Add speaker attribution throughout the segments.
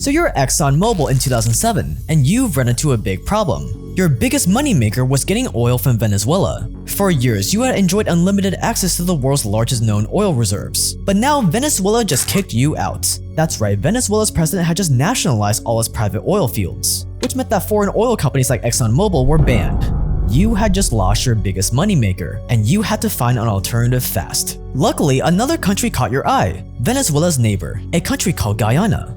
Speaker 1: So you're ExxonMobil in 2007, and you've run into a big problem. Your biggest moneymaker was getting oil from Venezuela. For years, you had enjoyed unlimited access to the world's largest known oil reserves. But now Venezuela just kicked you out. That's right, Venezuela's president had just nationalized all its private oil fields, which meant that foreign oil companies like ExxonMobil were banned. You had just lost your biggest moneymaker, and you had to find an alternative fast. Luckily, another country caught your eye, Venezuela's neighbor, a country called Guyana.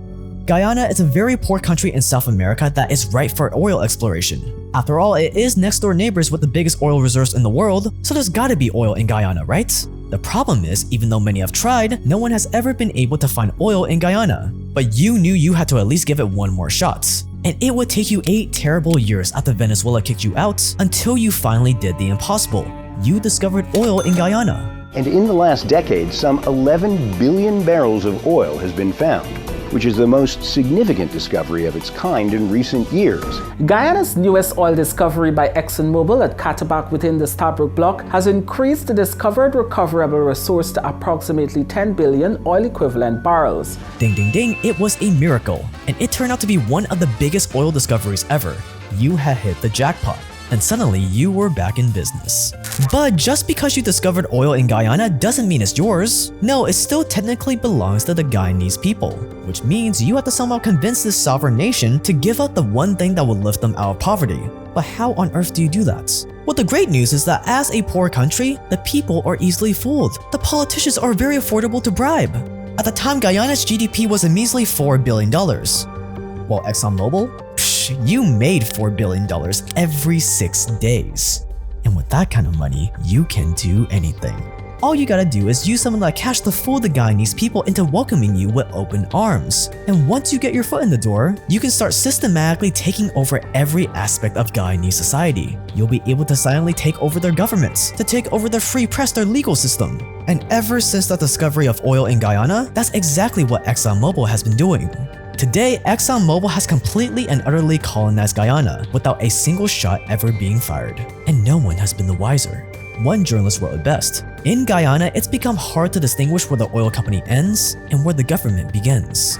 Speaker 1: Guyana is a very poor country in South America that is ripe for oil exploration. After all, it is next door neighbors with the biggest oil reserves in the world, so there's gotta be oil in Guyana, right? The problem is, even though many have tried, no one has ever been able to find oil in Guyana. But you knew you had to at least give it one more shot. And it would take you 8 terrible years after Venezuela kicked you out until you finally did the impossible. You discovered oil in Guyana.
Speaker 2: And in the last decade, some 11 billion barrels of oil has been found, which is the most significant discovery of its kind in recent years.
Speaker 3: Guyana's newest oil discovery by ExxonMobil at Catteback within the Stabroek Block has increased the discovered recoverable resource to approximately 10 billion oil equivalent barrels.
Speaker 1: Ding ding ding, it was a miracle, and it turned out to be one of the biggest oil discoveries ever. You had hit the jackpot, and suddenly you were back in business. But just because you discovered oil in Guyana doesn't mean it's yours. No, it still technically belongs to the Guyanese people, which means you have to somehow convince this sovereign nation to give up the one thing that will lift them out of poverty. But how on earth do you do that? Well, the great news is that as a poor country, the people are easily fooled. The politicians are very affordable to bribe. At the time, Guyana's GDP was a measly $4 billion. While ExxonMobil? You made $4 billion every 6 days. And with that kind of money, you can do anything. All you gotta do is use some of that cash to fool the Guyanese people into welcoming you with open arms. And once you get your foot in the door, you can start systematically taking over every aspect of Guyanese society. You'll be able to silently take over their governments, to take over their free press, their legal system. And ever since the discovery of oil in Guyana, that's exactly what ExxonMobil has been doing. Today, ExxonMobil has completely and utterly colonized Guyana without a single shot ever being fired. And no one has been the wiser. One journalist wrote it best. In Guyana, it's become hard to distinguish where the oil company ends and where the government begins.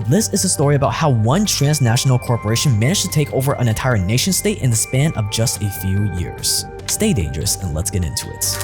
Speaker 1: This is a story about how one transnational corporation managed to take over an entire nation state in the span of just a few years. Stay dangerous and let's get into it.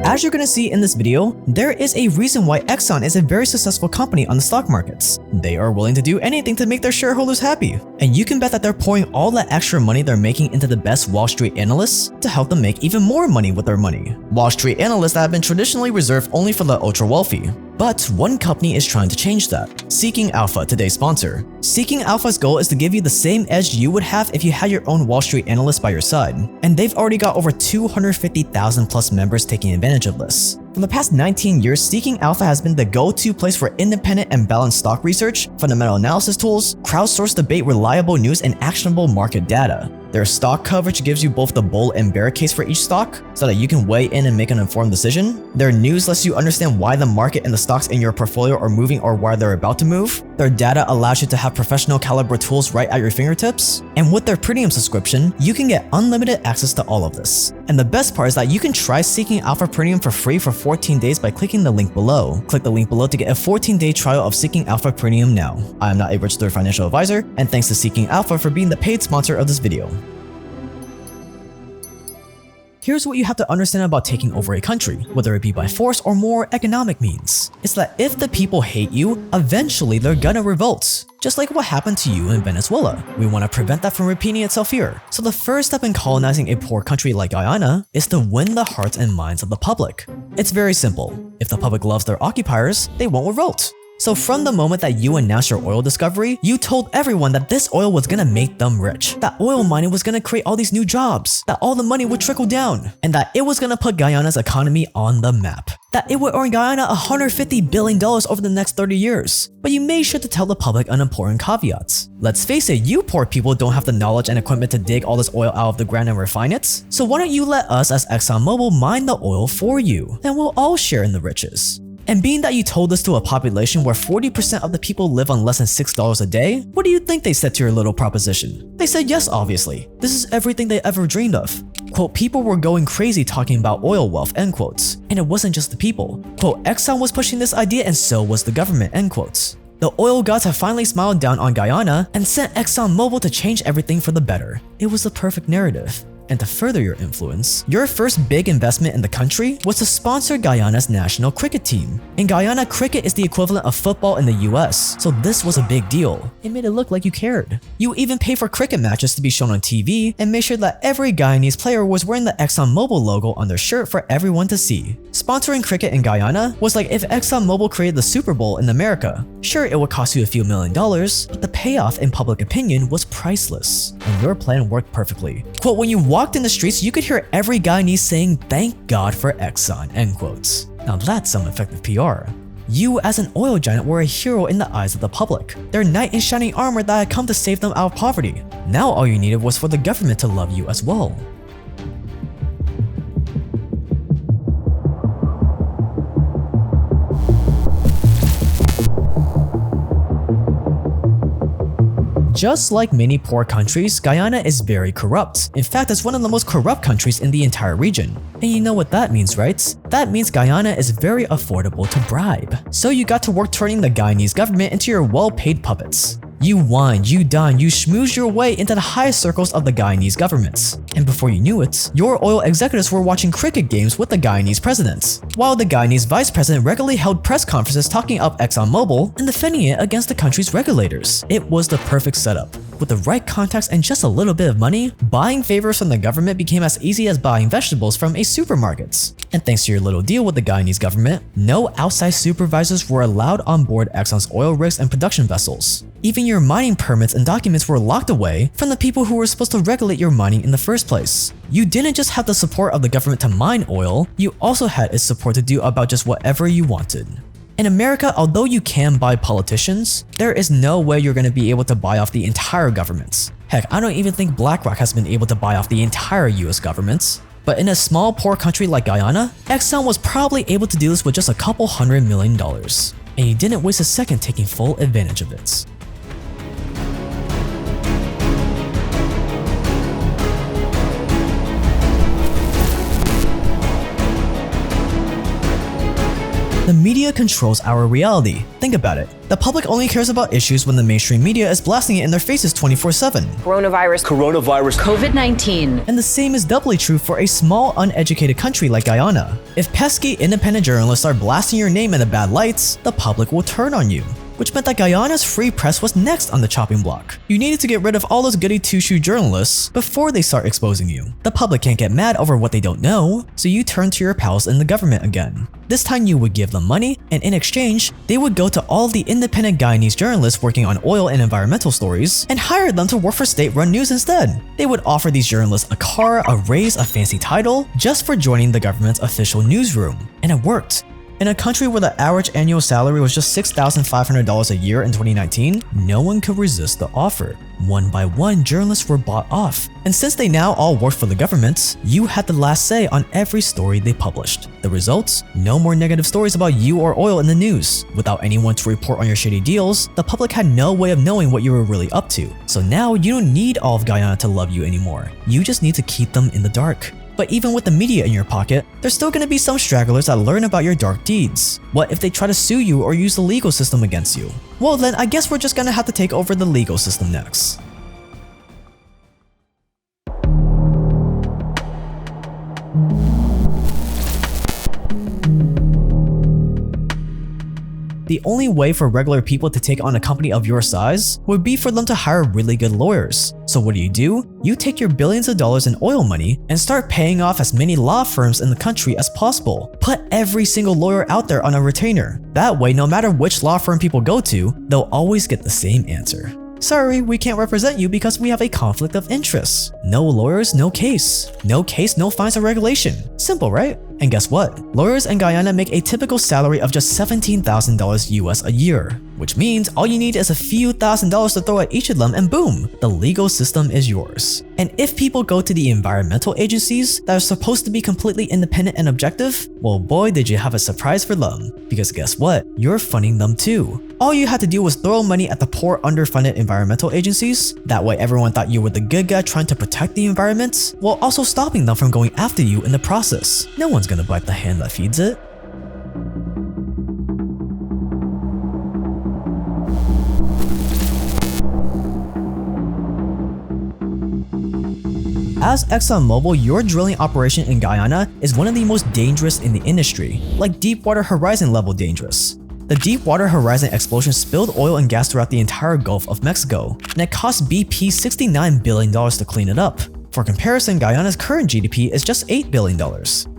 Speaker 1: As you're gonna see in this video, there is a reason why Exxon is a very successful company on the stock markets. They are willing to do anything to make their shareholders happy. And you can bet that they're pouring all that extra money they're making into the best Wall Street analysts to help them make even more money with their money. Wall Street analysts that have been traditionally reserved only for the ultra wealthy. But one company is trying to change that. Seeking Alpha, today's sponsor. Seeking Alpha's goal is to give you the same edge you would have if you had your own Wall Street analyst by your side. And they've already got over 250,000 plus members taking advantage of this. For the past 19 years, Seeking Alpha has been the go-to place for independent and balanced stock research, fundamental analysis tools, crowdsourced debate, reliable news, and actionable market data. Their stock coverage gives you both the bull and bear case for each stock, so that you can weigh in and make an informed decision. Their news lets you understand why the market and the stocks in your portfolio are moving or why they're about to move. Their data allows you to have professional caliber tools right at your fingertips. And with their premium subscription, you can get unlimited access to all of this. And the best part is that you can try Seeking Alpha Premium for free for 14 days by clicking the link below. Click the link below to get a 14-day trial of Seeking Alpha Premium now. I am not a registered financial advisor, and thanks to Seeking Alpha for being the paid sponsor of this video. Here's what you have to understand about taking over a country, whether it be by force or more economic means. It's that if the people hate you, eventually they're gonna revolt. Just like what happened to you in Venezuela. We want to prevent that from repeating itself here. So the first step in colonizing a poor country like Guyana is to win the hearts and minds of the public. It's very simple. If the public loves their occupiers, they won't revolt. So from the moment that you announced your oil discovery, you told everyone that this oil was gonna make them rich, that oil mining was gonna create all these new jobs, that all the money would trickle down, and that it was gonna put Guyana's economy on the map, that it would earn Guyana $150 billion over the next 30 years. But you made sure to tell the public an important caveat. Let's face it, you poor people don't have the knowledge and equipment to dig all this oil out of the ground and refine it, so why don't you let us as ExxonMobil mine the oil for you, and we'll all share in the riches. And being that you told this to a population where 40% of the people live on less than $6 a day, what do you think they said to your little proposition? They said yes, obviously. This is everything they ever dreamed of. Quote, people were going crazy talking about oil wealth, end quotes. And it wasn't just the people. Quote, Exxon was pushing this idea and so was the government, end quotes. The oil gods have finally smiled down on Guyana and sent ExxonMobil to change everything for the better. It was the perfect narrative. And to further your influence, your first big investment in the country was to sponsor Guyana's national cricket team. In Guyana, cricket is the equivalent of football in the US, so this was a big deal. It made it look like you cared. You even paid for cricket matches to be shown on TV and made sure that every Guyanese player was wearing the ExxonMobil logo on their shirt for everyone to see. Sponsoring cricket in Guyana was like if ExxonMobil created the Super Bowl in America. Sure, it would cost you a few $1 million, but the payoff in public opinion was priceless. And your plan worked perfectly. Quote, when you walked in the streets, you could hear every Guyanese saying, "Thank God for Exxon," end quotes. Now that's some effective PR. You as an oil giant were a hero in the eyes of the public, their knight in shining armor that had come to save them out of poverty. Now all you needed was for the government to love you as well. Just like many poor countries, Guyana is very corrupt. In fact, it's one of the most corrupt countries in the entire region. And you know what that means, right? That means Guyana is very affordable to bribe. So you got to work turning the Guyanese government into your well-paid puppets. You whined, you dined, you schmoozed your way into the highest circles of the Guyanese governments. And before you knew it, your oil executives were watching cricket games with the Guyanese presidents, while the Guyanese vice president regularly held press conferences talking up ExxonMobil and defending it against the country's regulators. It was the perfect setup. With the right contacts and just a little bit of money, buying favors from the government became as easy as buying vegetables from a supermarket. And thanks to your little deal with the Guyanese government, no outside supervisors were allowed on board Exxon's oil rigs and production vessels. Even your mining permits and documents were locked away from the people who were supposed to regulate your mining in the first place. You didn't just have the support of the government to mine oil, you also had its support to do about just whatever you wanted. In America, although you can buy politicians, there is no way you're going to be able to buy off the entire government. Heck, I don't even think BlackRock has been able to buy off the entire US government. But in a small, poor country like Guyana, Exxon was probably able to do this with just a couple $100 million. And he didn't waste a second taking full advantage of it. The media controls our reality. Think about it. The public only cares about issues when the mainstream media is blasting it in their faces 24/7.
Speaker 4: Coronavirus. COVID-19.
Speaker 1: And the same is doubly true for a small, uneducated country like Guyana. If pesky, independent journalists start blasting your name in the bad lights, the public will turn on you. Which meant that Guyana's free press was next on the chopping block. You needed to get rid of all those goody two-shoe journalists before they start exposing you. The public can't get mad over what they don't know, so you turn to your pals in the government again. This time you would give them money, and in exchange, they would go to all the independent Guyanese journalists working on oil and environmental stories and hire them to work for state-run news instead. They would offer these journalists a car, a raise, a fancy title, just for joining the government's official newsroom. And it worked. In a country where the average annual salary was just $6,500 a year in 2019, no one could resist the offer. One by one, journalists were bought off. And since they now all worked for the government, you had the last say on every story they published. The results? No more negative stories about you or oil in the news. Without anyone to report on your shady deals, the public had no way of knowing what you were really up to. So now you don't need all of Guyana to love you anymore. You just need to keep them in the dark. But even with the media in your pocket, there's still gonna be some stragglers that learn about your dark deeds. What if they try to sue you or use the legal system against you? Well then, I guess we're just gonna have to take over the legal system next. The only way for regular people to take on a company of your size would be for them to hire really good lawyers. So what do? You take your billions of dollars in oil money and start paying off as many law firms in the country as possible. Put every single lawyer out there on a retainer. That way, no matter which law firm people go to, they'll always get the same answer. Sorry, we can't represent you because we have a conflict of interest. No lawyers, no case. No case, no fines or regulation. Simple, right? And guess what? Lawyers in Guyana make a typical salary of just $17,000 US a year, which means all you need is a few $1,000s to throw at each of them and boom, the legal system is yours. And if people go to the environmental agencies that are supposed to be completely independent and objective, well boy did you have a surprise for them, because guess what? You're funding them too. All you had to do was throw money at the poor underfunded environmental agencies, that way everyone thought you were the good guy trying to protect the environment, while also stopping them from going after you in the process. No one's gonna bite the hand that feeds it. As ExxonMobil, your drilling operation in Guyana is one of the most dangerous in the industry, like Deepwater Horizon level dangerous. The Deepwater Horizon explosion spilled oil and gas throughout the entire Gulf of Mexico, and it cost BP $69 billion to clean it up. For comparison, Guyana's current GDP is just $8 billion.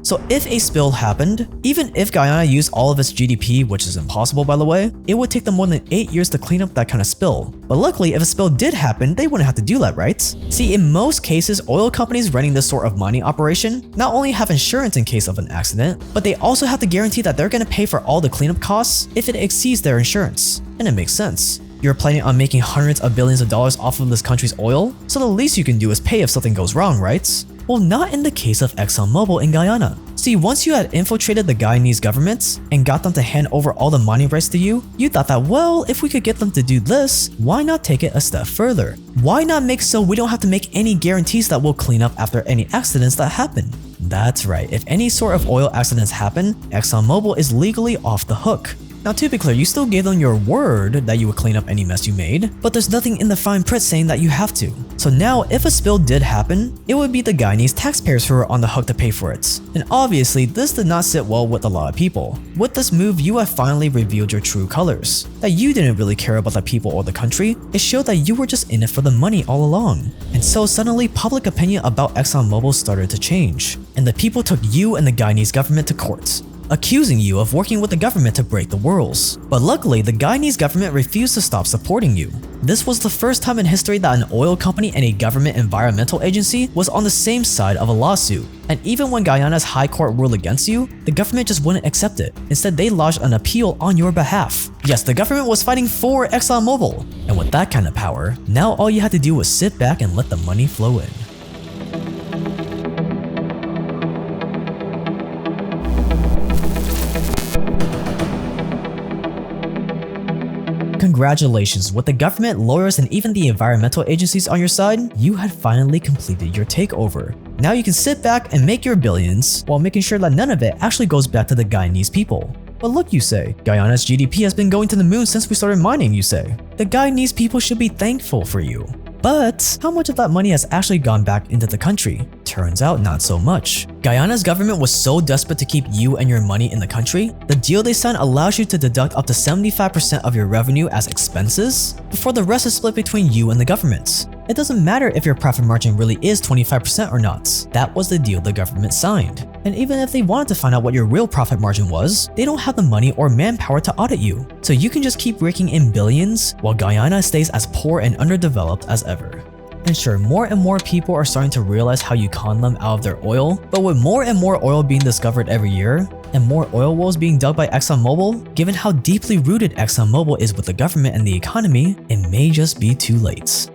Speaker 1: So if a spill happened, even if Guyana used all of its GDP, which is impossible by the way, it would take them more than 8 years to clean up that kind of spill. But luckily, if a spill did happen, they wouldn't have to do that, right? See, in most cases, oil companies running this sort of mining operation not only have insurance in case of an accident, but they also have to guarantee that they're going to pay for all the cleanup costs if it exceeds their insurance. And it makes sense. You're planning on making hundreds of billions of dollars off of this country's oil, so the least you can do is pay if something goes wrong, right? Well, not in the case of ExxonMobil in Guyana. See, once you had infiltrated the Guyanese government and got them to hand over all the mining rights to you, you thought that, well, if we could get them to do this, why not take it a step further? Why not make so we don't have to make any guarantees that we'll clean up after any accidents that happen? That's right, if any sort of oil accidents happen, ExxonMobil is legally off the hook. Now to be clear, you still gave them your word that you would clean up any mess you made, but there's nothing in the fine print saying that you have to. So now if a spill did happen, it would be the Guyanese taxpayers who are on the hook to pay for it. And obviously this did not sit well with a lot of people. With this move, you have finally revealed your true colors. That you didn't really care about the people or the country, it showed that you were just in it for the money all along. And so suddenly public opinion about ExxonMobil started to change, and the people took you and the Guyanese government to court, accusing you of working with the government to break the rules. But luckily, the Guyanese government refused to stop supporting you. This was the first time in history that an oil company and a government environmental agency was on the same side of a lawsuit. And even when Guyana's high court ruled against you, the government just wouldn't accept it. Instead, they lodged an appeal on your behalf. Yes, the government was fighting for ExxonMobil. And with that kind of power, now all you had to do was sit back and let the money flow in. Congratulations, with the government, lawyers, and even the environmental agencies on your side, you had finally completed your takeover. Now you can sit back and make your billions while making sure that none of it actually goes back to the Guyanese people. But look, you say, Guyana's GDP has been going to the moon since we started mining, you say. The Guyanese people should be thankful for you. But how much of that money has actually gone back into the country? Turns out not so much. Guyana's government was so desperate to keep you and your money in the country, the deal they signed allows you to deduct up to 75% of your revenue as expenses, before the rest is split between you and the government. It doesn't matter if your profit margin really is 25% or not. That was the deal the government signed. And even if they wanted to find out what your real profit margin was, they don't have the money or manpower to audit you. So you can just keep raking in billions while Guyana stays as poor and underdeveloped as ever. And sure, more and more people are starting to realize how you con them out of their oil, but with more and more oil being discovered every year, and more oil wells being dug by ExxonMobil, given how deeply rooted ExxonMobil is with the government and the economy, it may just be too late.